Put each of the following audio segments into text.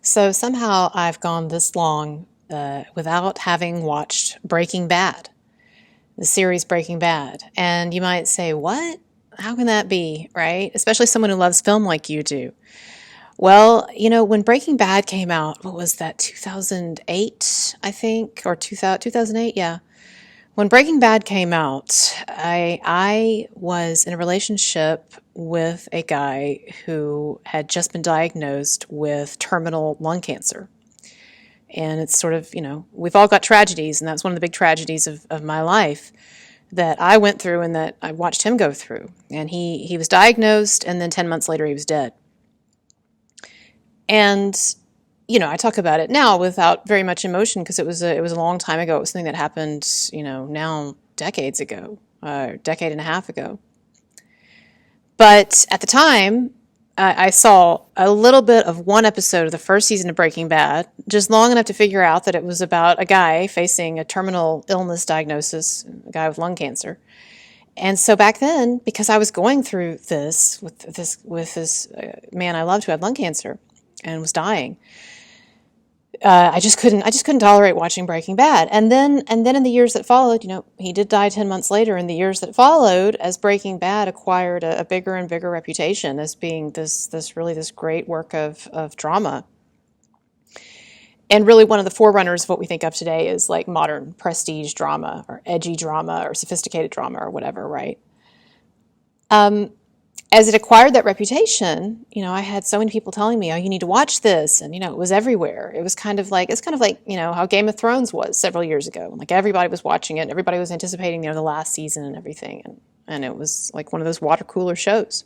So somehow I've gone this long without having watched Breaking Bad, the series Breaking Bad. And you might say, what? How can that be, right? Especially someone who loves film like you do. Well, when Breaking Bad came out, what was that, 2008, I think, or 2008? Yeah. When Breaking Bad came out, I was in a relationship with a guy who had just been diagnosed with terminal lung cancer. And it's sort of, we've all got tragedies, and that's one of the big tragedies of my life that I went through and that I watched him go through. And he was diagnosed, and then 10 months later he was dead. And, I talk about it now without very much emotion because it was a long time ago. It was something that happened, now decades ago, decade and a half ago. But at the time, I saw a little bit of one episode of the first season of Breaking Bad, just long enough to figure out that it was about a guy facing a terminal illness diagnosis, a guy with lung cancer. And so back then, because I was going through this with this man I loved who had lung cancer and was dying, I just couldn't tolerate watching Breaking Bad. And then in the years that followed, he did die 10 months later. In the years that followed, as Breaking Bad acquired a bigger and bigger reputation as being this great work of drama, and really one of the forerunners of what we think of today as like modern prestige drama or edgy drama or sophisticated drama or whatever, right? As it acquired that reputation, I had so many people telling me, "Oh, you need to watch this," and it was everywhere. It's kind of like how Game of Thrones was several years ago. Like everybody was watching it, everybody was anticipating the last season and everything, and it was like one of those water cooler shows.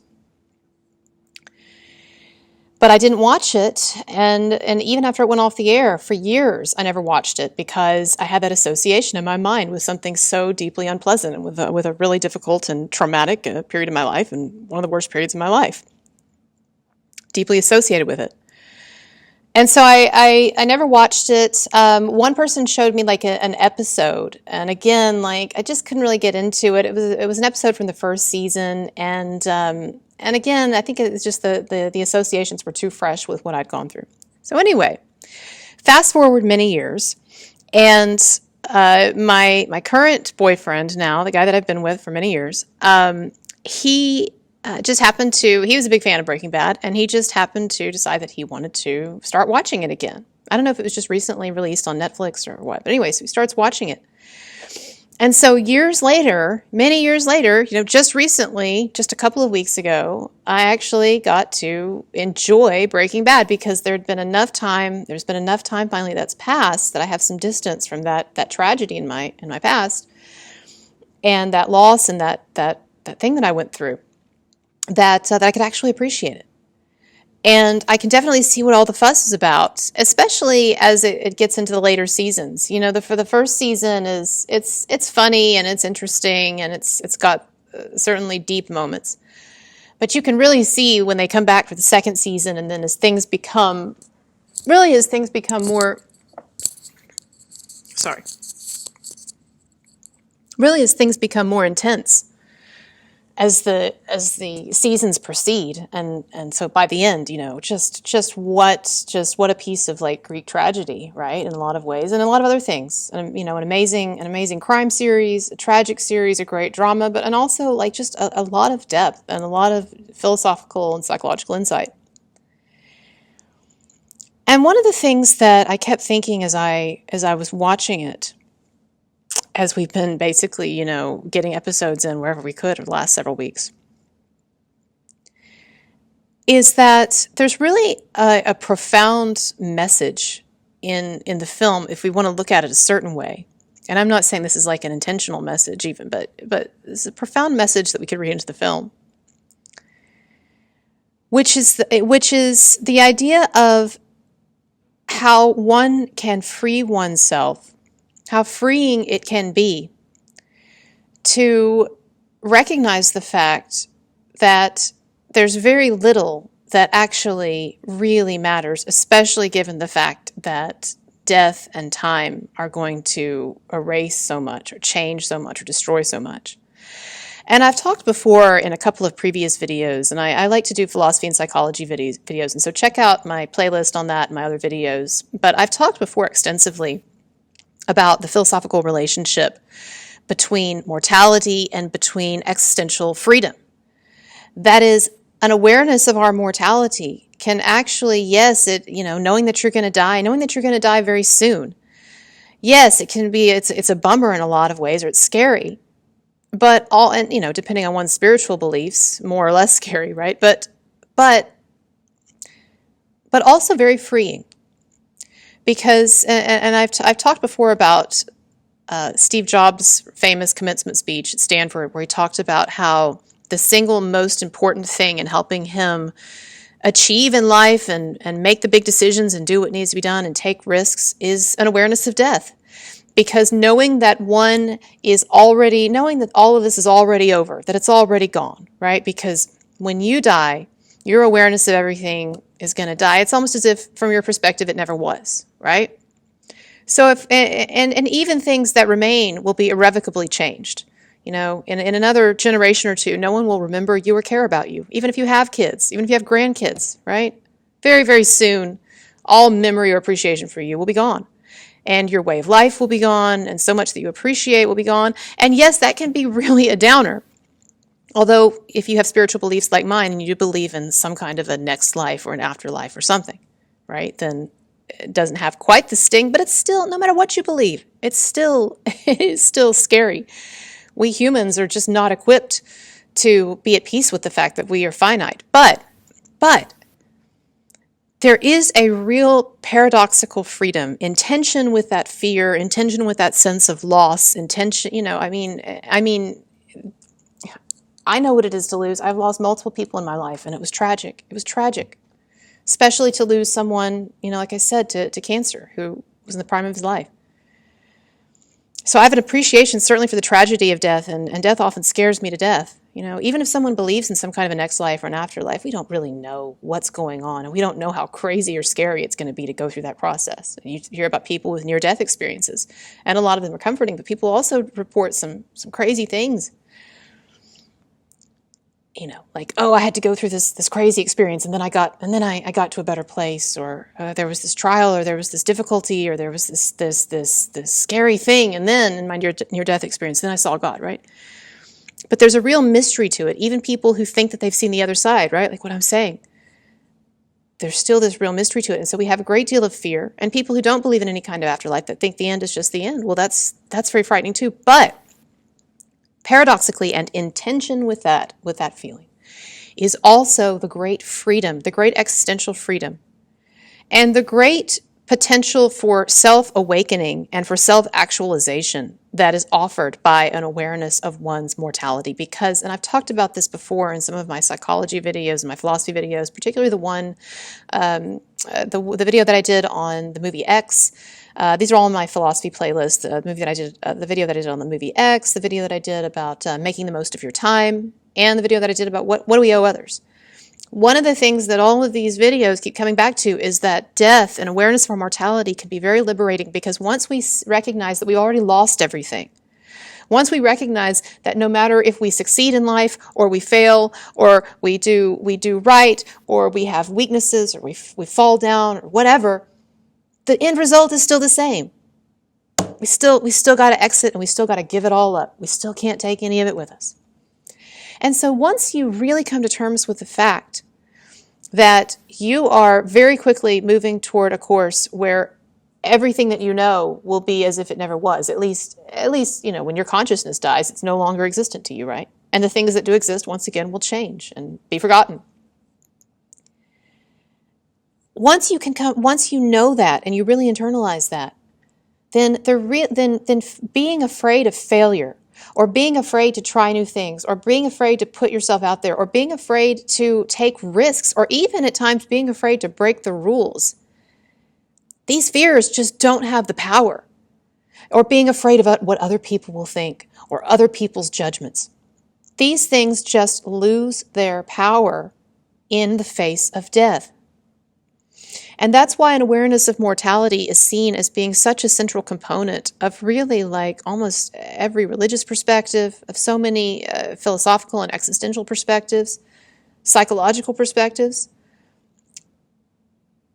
But I didn't watch it, and even after it went off the air, for years, I never watched it because I had that association in my mind with something so deeply unpleasant and with a really difficult and traumatic period of my life, and one of the worst periods of my life, deeply associated with it. And so I never watched it. One person showed me like an episode, and again, like I just couldn't really get into it. It was an episode from the first season, and again, I think it's just the associations were too fresh with what I'd gone through. So anyway, fast forward many years, and my current boyfriend now, the guy that I've been with for many years, he just happened to, he was a big fan of Breaking Bad, and he just happened to decide that he wanted to start watching it again. I don't know if it was just recently released on Netflix or what, but anyway, so he starts watching it. And so years later, many years later, just recently, just a couple of weeks ago, I actually got to enjoy Breaking Bad because there's been enough time finally that's passed that I have some distance from that tragedy in my past and that loss and that thing that I went through that I could actually appreciate it. And I can definitely see what all the fuss is about, especially as it gets into the later seasons. For the first season it's funny and it's interesting and it's got certainly deep moments. But you can really see when they come back for the second season, and then as things become more, as things become more intense as the seasons proceed, and so by the end, just what a piece of like Greek tragedy, right? In a lot of ways, and a lot of other things, and an amazing crime series, a tragic series, a great drama, and also like just a lot of depth and a lot of philosophical and psychological insight. And one of the things that I kept thinking as I was watching it, as we've been basically, getting episodes in wherever we could over the last several weeks, is that there's really a profound message in the film if we want to look at it a certain way. And I'm not saying this is like an intentional message even, but it's a profound message that we could read into the film, which is the idea of how one can free oneself, how freeing it can be to recognize the fact that there's very little that actually really matters, especially given the fact that death and time are going to erase so much or change so much or destroy so much. And I've talked before in a couple of previous videos, and I like to do philosophy and psychology videos, and so check out my playlist on that and my other videos. But I've talked before extensively about the philosophical relationship between mortality and between existential freedom. That is, an awareness of our mortality can actually, yes, knowing that you're going to die, knowing that you're going to die very soon. Yes, it can be, it's a bummer in a lot of ways, or it's scary. But depending on one's spiritual beliefs, more or less scary, right? But also very freeing. Because, and I've talked before about Steve Jobs' famous commencement speech at Stanford, where he talked about how the single most important thing in helping him achieve in life and make the big decisions and do what needs to be done and take risks is an awareness of death. Because knowing that knowing that all of this is already over, that it's already gone, right? Because when you die, your awareness of everything is going to die. It's almost as if, from your perspective, it never was, right? So and even things that remain will be irrevocably changed. In another generation or two, no one will remember you or care about you, even if you have kids, even if you have grandkids, right? Very, very soon, all memory or appreciation for you will be gone. And your way of life will be gone, and so much that you appreciate will be gone. And yes, that can be really a downer. Although, if you have spiritual beliefs like mine, and you do believe in some kind of a next life or an afterlife or something, right, then it doesn't have quite the sting, but it's still, no matter what you believe, it is still scary. We humans are just not equipped to be at peace with the fact that we are finite. But there is a real paradoxical freedom in tension with that fear, in tension with that sense of loss, in tension, I know what it is to lose. I've lost multiple people in my life, and it was tragic. It was tragic, especially to lose someone, like I said, to cancer, who was in the prime of his life. So I have an appreciation certainly for the tragedy of death, and death often scares me to death. Even if someone believes in some kind of a next life or an afterlife, we don't really know what's going on, and we don't know how crazy or scary it's going to be to go through that process. You hear about people with near-death experiences, and a lot of them are comforting, but people also report some crazy things. Like, oh, I had to go through this crazy experience, and then I got to a better place, or there was this trial, or there was this difficulty, or there was this scary thing, and then in my near-death experience, then I saw God, right? But there's a real mystery to it. Even people who think that they've seen the other side, right? Like what I'm saying. There's still this real mystery to it. And so we have a great deal of fear. And people who don't believe in any kind of afterlife, that think the end is just the end. Well, that's very frightening too. But paradoxically, and in tension with that feeling, is also the great freedom, the great existential freedom, and the great potential for self-awakening and for self-actualization that is offered by an awareness of one's mortality. Because, and I've talked about this before in some of my psychology videos and my philosophy videos, particularly the one, the video that I did on the movie X. These are all in my philosophy playlist. The video that I did on the movie X, the video that I did about making the most of your time, and the video that I did about what do we owe others. One of the things that all of these videos keep coming back to is that death and awareness of our mortality can be very liberating, because once we recognize that we already lost everything, once we recognize that no matter if we succeed in life or we fail or we do right or we have weaknesses or we fall down or whatever, the end result is still the same. We still got to exit, and we still got to give it all up. We still can't take any of it with us. And so once you really come to terms with the fact that you are very quickly moving toward a course where everything that you know will be as if it never was, at least, when your consciousness dies, it's no longer existent to you, right? And the things that do exist, once again, will change and be forgotten. Once you know that and you really internalize that, then being afraid of failure, or being afraid to try new things, or being afraid to put yourself out there, or being afraid to take risks, or even at times being afraid to break the rules, these fears just don't have the power. Or being afraid of what other people will think, or other people's judgments. These things just lose their power in the face of death. And that's why an awareness of mortality is seen as being such a central component of really like almost every religious perspective, of so many philosophical and existential perspectives, psychological perspectives,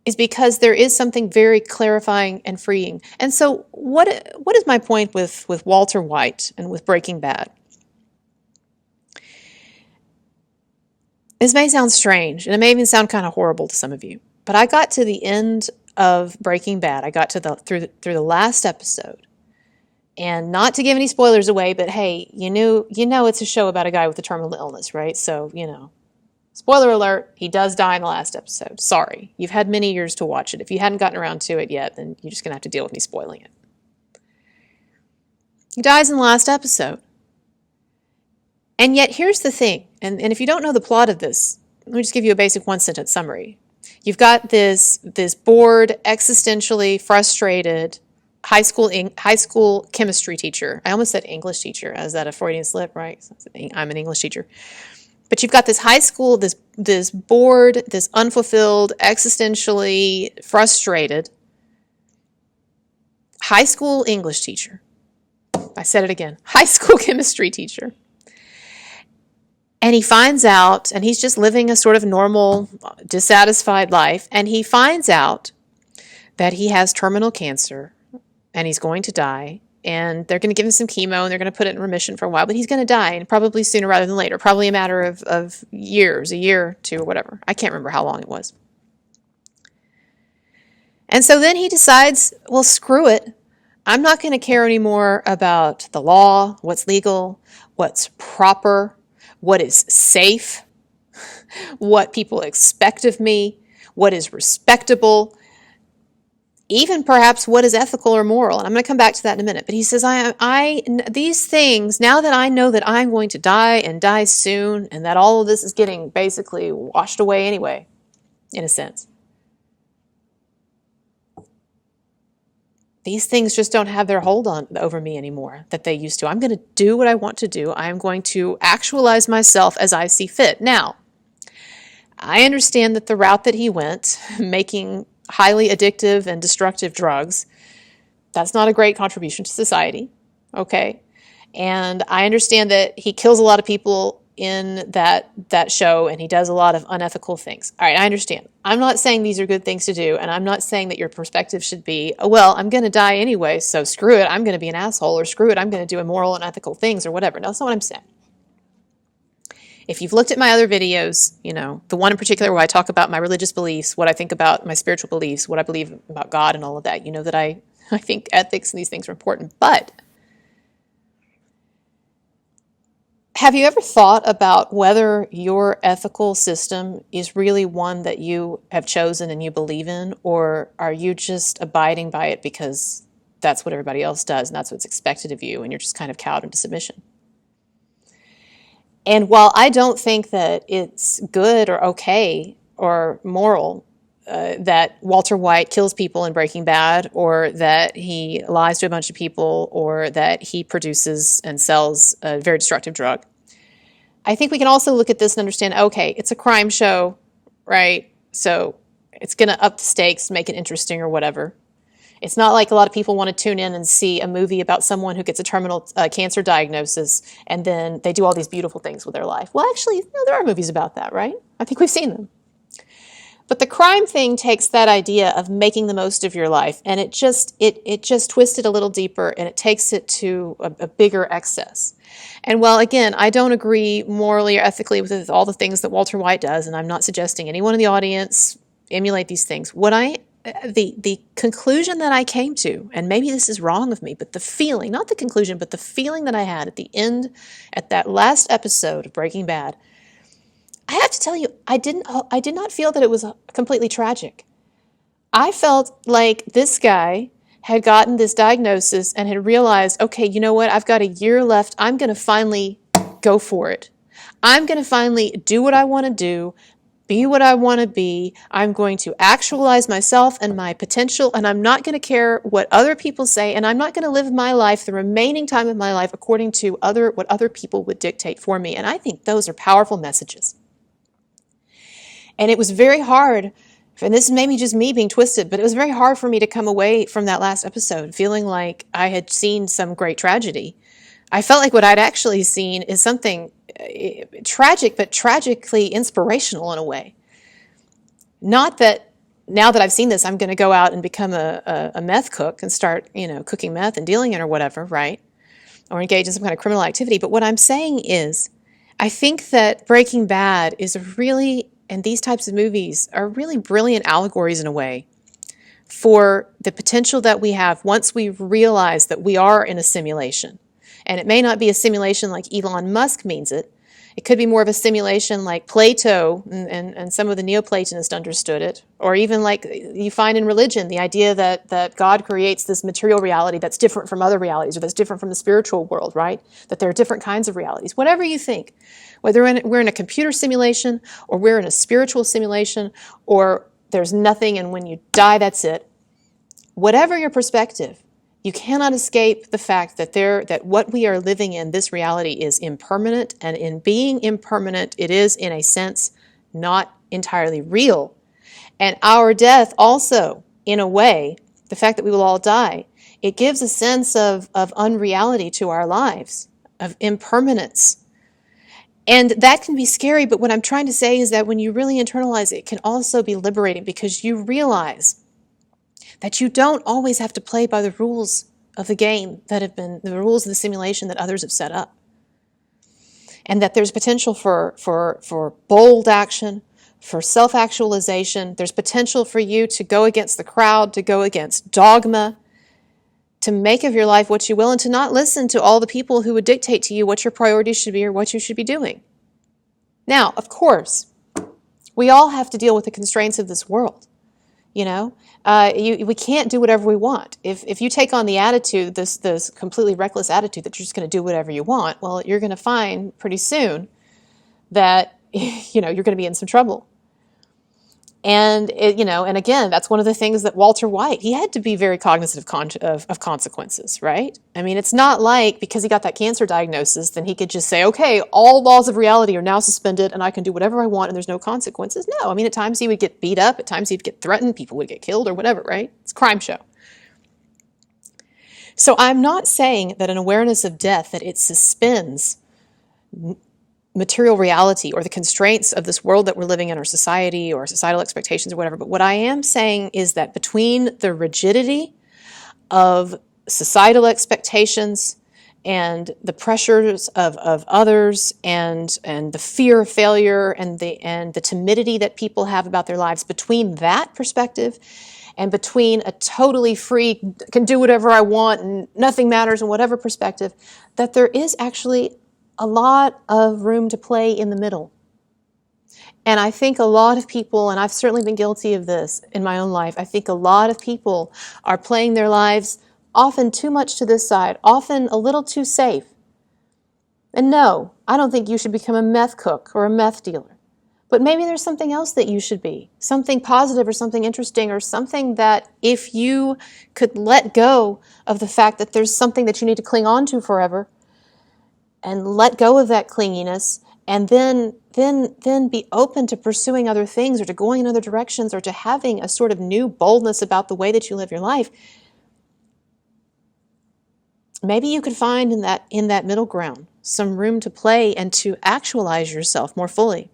is because there is something very clarifying and freeing. And so what is my point with Walter White and with Breaking Bad? This may sound strange, and it may even sound kind of horrible to some of you, but I got to the end of Breaking Bad. I got to through the last episode. And not to give any spoilers away, but hey, you know it's a show about a guy with a terminal illness, right? So, spoiler alert, he does die in the last episode. Sorry, you've had many years to watch it. If you hadn't gotten around to it yet, then you're just going to have to deal with me spoiling it. He dies in the last episode. And yet, here's the thing, and if you don't know the plot of this, let me just give you a basic one-sentence summary. You've got this bored, existentially frustrated high school chemistry teacher. I almost said English teacher. Is that a Freudian slip, right? I'm an English teacher. But you've got this high school, this bored, this unfulfilled, existentially frustrated high school English teacher. I said it again. High school chemistry teacher. And he finds out, and he's just living a sort of normal, dissatisfied life, and he finds out that he has terminal cancer, and he's going to die, and they're going to give him some chemo, and they're going to put it in remission for a while, but he's going to die, and probably sooner rather than later, probably a matter of years, a year or two or whatever. I can't remember how long it was. And so then he decides, well, screw it. I'm not going to care anymore about the law, what's legal, what's proper, what is safe, what people expect of me, what is respectable, even perhaps what is ethical or moral. And I'm going to come back to that in a minute. But he says, these things, now that I know that I'm going to die and die soon, and that all of this is getting basically washed away anyway, in a sense. These things just don't have their hold over me anymore that they used to. I'm going to do what I want to do. I am going to actualize myself as I see fit. Now, I understand that the route that he went, making highly addictive and destructive drugs, that's not a great contribution to society, okay? And I understand that he kills a lot of people in that show, and he does a lot of unethical things. All right, I understand. I'm not saying these are good things to do, and I'm not saying that your perspective should be, oh, well, I'm going to die anyway, so screw it, I'm going to be an asshole, or screw it, I'm going to do immoral and unethical things, or whatever. No, that's not what I'm saying. If you've looked at my other videos, the one in particular where I talk about my religious beliefs, what I think about my spiritual beliefs, what I believe about God and all of that, you know that I think ethics and these things are important. But have you ever thought about whether your ethical system is really one that you have chosen and you believe in, or are you just abiding by it because that's what everybody else does and that's what's expected of you and you're just kind of cowed into submission? And while I don't think that it's good or okay or moral that Walter White kills people in Breaking Bad, or that he lies to a bunch of people, or that he produces and sells a very destructive drug, I think we can also look at this and understand, okay, it's a crime show, right? So it's going to up the stakes, make it interesting or whatever. It's not like a lot of people want to tune in and see a movie about someone who gets a terminal cancer diagnosis and then they do all these beautiful things with their life. Well, actually, there are movies about that, right? I think we've seen them. But the crime thing takes that idea of making the most of your life, and it just twists it a little deeper, and it takes it to a bigger excess. And while, again, I don't agree morally or ethically with all the things that Walter White does, and I'm not suggesting anyone in the audience emulate these things, the conclusion that I came to, and maybe this is wrong of me, but the feeling, not the conclusion, but the feeling that I had at the end, at that last episode of Breaking Bad, I have to tell you, I did not feel that it was completely tragic. I felt like this guy had gotten this diagnosis and had realized, okay, you know what? I've got a year left. I'm going to finally go for it. I'm going to finally do what I want to do, be what I want to be. I'm going to actualize myself and my potential, and I'm not going to care what other people say, and I'm not going to live my life, the remaining time of my life, according to what other people would dictate for me. And I think those are powerful messages. And it was very hard and this is maybe just me being twisted, but it was very hard for me to come away from that last episode feeling like I had seen some great tragedy. I felt like what I'd actually seen is something tragic, but tragically inspirational in a way. Not that now that I've seen this, I'm going to go out and become a meth cook and start, cooking meth and dealing it or whatever, right? Or engage in some kind of criminal activity. But what I'm saying is, I think that Breaking Bad is and these types of movies are really brilliant allegories in a way for the potential that we have once we realize that we are in a simulation. And it may not be a simulation like Elon Musk means it. It could be more of a simulation like Plato and some of the Neoplatonists understood it, or even like you find in religion, the idea that God creates this material reality that's different from other realities, or that's different from the spiritual world, right? That there are different kinds of realities. Whatever you think, whether we're in a computer simulation, or we're in a spiritual simulation, or there's nothing and when you die, that's it. Whatever your perspective, you cannot escape the fact that what we are living in, this reality, is impermanent, and in being impermanent, it is, in a sense, not entirely real. And our death also, in a way, the fact that we will all die, it gives a sense of unreality to our lives, of impermanence. And that can be scary, but what I'm trying to say is that when you really internalize it, it can also be liberating, because you realize that you don't always have to play by the rules of the game that have been the rules of the simulation that others have set up. And that there's potential for bold action, for self-actualization. There's potential for you to go against the crowd, to go against dogma, to make of your life what you will, and to not listen to all the people who would dictate to you what your priorities should be or what you should be doing. Now, of course, we all have to deal with the constraints of this world. We can't do whatever we want. If you take on the attitude, this completely reckless attitude that you're just going to do whatever you want, well, you're going to find pretty soon that you're going to be in some trouble. And and again, that's one of the things that Walter White, he had to be very cognizant of consequences, right? I mean, it's not like because he got that cancer diagnosis, then he could just say, okay, all laws of reality are now suspended and I can do whatever I want and there's no consequences. No, I mean, at times he would get beat up, at times he'd get threatened, people would get killed or whatever, right? It's a crime show. So I'm not saying that an awareness of death, that it suspends material reality or the constraints of this world that we're living in, or society or societal expectations or whatever. But what I am saying is that between the rigidity of societal expectations and the pressures of others and the fear of failure and the timidity that people have about their lives, between that perspective and between a totally free, can do whatever I want and nothing matters and whatever perspective, that there is actually a lot of room to play in the middle. And I think a lot of people, and I've certainly been guilty of this in my own life, I think a lot of people are playing their lives often too much to this side, often a little too safe. And no, I don't think you should become a meth cook or a meth dealer. But maybe there's something else that you should be, something positive or something interesting or something that if you could let go of the fact that there's something that you need to cling on to forever, and let go of that clinginess, and then be open to pursuing other things or to going in other directions or to having a sort of new boldness about the way that you live your life. Maybe you could find in that middle ground some room to play and to actualize yourself more fully.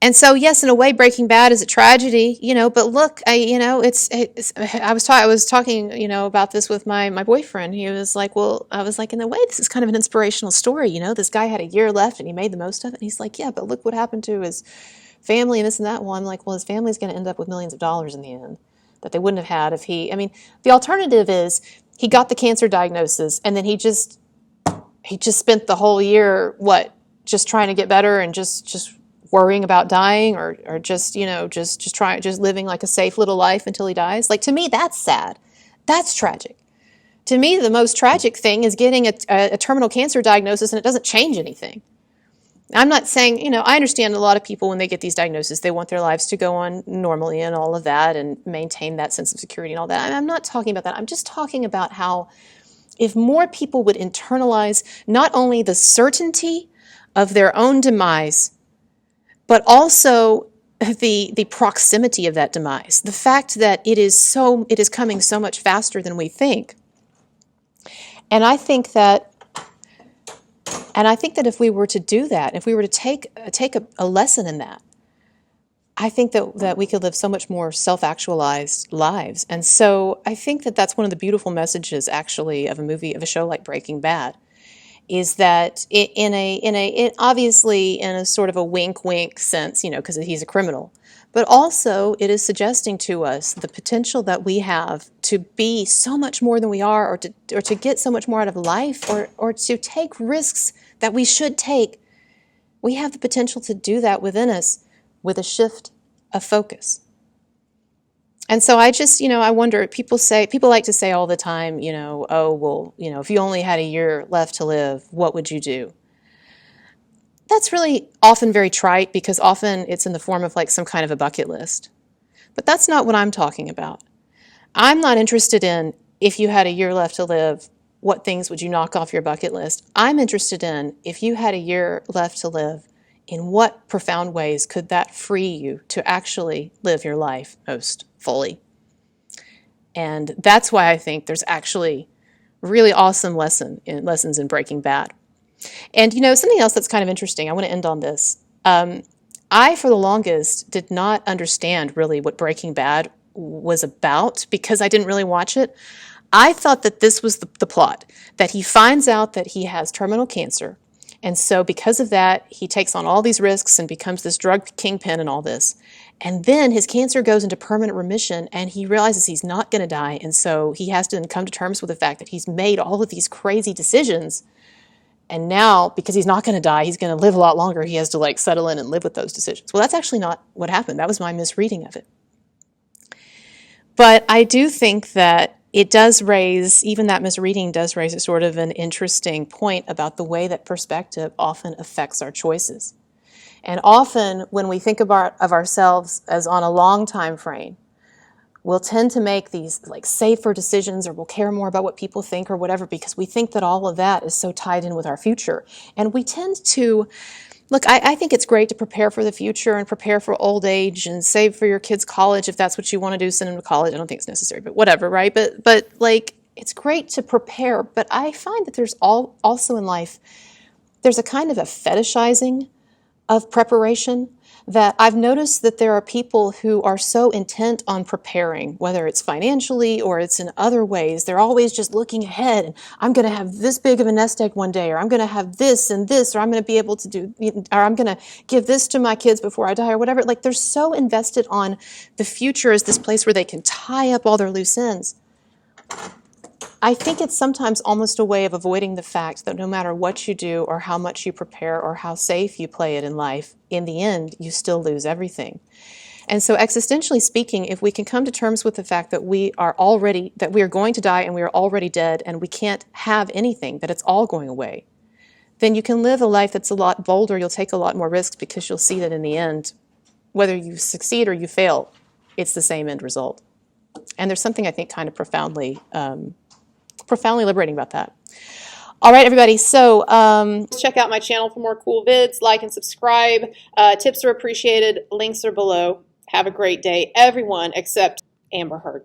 And so, yes, in a way, Breaking Bad is a tragedy, but look, I was talking, about this with my boyfriend. He was like, well, I was like, in a way, this is kind of an inspirational story. This guy had a year left and he made the most of it. And he's like, yeah, but look what happened to his family and this and that. Well, I'm like, well, his family's going to end up with millions of dollars in the end that they wouldn't have had if the alternative is he got the cancer diagnosis and then he just spent the whole year, just trying to get better and just worrying about dying or just living like a safe little life until he dies. Like, to me, that's sad. That's tragic. To me, the most tragic thing is getting a terminal cancer diagnosis and it doesn't change anything. I'm not saying, I understand a lot of people when they get these diagnoses, they want their lives to go on normally and all of that and maintain that sense of security and all that. I'm not talking about that. I'm just talking about how if more people would internalize not only the certainty of their own demise, but also the proximity of that demise, the fact that it is coming so much faster than we think. And I think that if we were to do that, if we were to take a lesson in that, I think that we could live so much more self-actualized lives. And so I think that that's one of the beautiful messages, actually, of a show like Breaking Bad, is that obviously in a sort of a wink-wink sense, because he's a criminal, but also it is suggesting to us the potential that we have to be so much more than we are, or to get so much more out of life, or to take risks that we should take. We have the potential to do that within us with a shift of focus. And so I just, I wonder, people like to say all the time, oh, well, if you only had a year left to live, what would you do? That's really often very trite, because often it's in the form of like some kind of a bucket list. But that's not what I'm talking about. I'm not interested in, if you had a year left to live, what things would you knock off your bucket list? I'm interested in, if you had a year left to live, in what profound ways could that free you to actually live your life most fully? And that's why I think there's actually really awesome lessons in Breaking Bad. And something else that's kind of interesting, I want to end on this. I, for the longest, did not understand really what Breaking Bad was about, because I didn't really watch it. I thought that this was the plot, that he finds out that he has terminal cancer. And so because of that, he takes on all these risks and becomes this drug kingpin and all this. And then his cancer goes into permanent remission, and he realizes he's not going to die. And so he has to then come to terms with the fact that he's made all of these crazy decisions. And now, because he's not going to die, he's going to live a lot longer. He has to settle in and live with those decisions. Well, that's actually not what happened. That was my misreading of it. But I do think that it does raise, even that misreading does raise a sort of an interesting point about the way that perspective often affects our choices. And often when we think of ourselves as on a long time frame, we'll tend to make these safer decisions, or we'll care more about what people think or whatever, because we think that all of that is so tied in with our future. And we tend to, I think it's great to prepare for the future and prepare for old age and save for your kids' college if that's what you want to do, send them to college. I don't think it's necessary, but whatever, right? But it's great to prepare. But I find that there's also in life, there's a kind of a fetishizing of preparation, that I've noticed that there are people who are so intent on preparing, whether it's financially or it's in other ways. They're always just looking ahead, and I'm going to have this big of a nest egg one day, or I'm going to have this and this, or I'm going to be able to do, or I'm going to give this to my kids before I die, or whatever. They're so invested on the future as this place where they can tie up all their loose ends. I think it's sometimes almost a way of avoiding the fact that no matter what you do or how much you prepare or how safe you play it in life, in the end, you still lose everything. And so existentially speaking, if we can come to terms with the fact that we are going to die and we are already dead and we can't have anything, that it's all going away, then you can live a life that's a lot bolder. You'll take a lot more risks, because you'll see that in the end, whether you succeed or you fail, it's the same end result. And there's something I think kind of profoundly liberating about that. All right, everybody. So check out my channel for more cool vids. Like and subscribe. Tips are appreciated. Links are below. Have a great day, everyone except Amber Heard.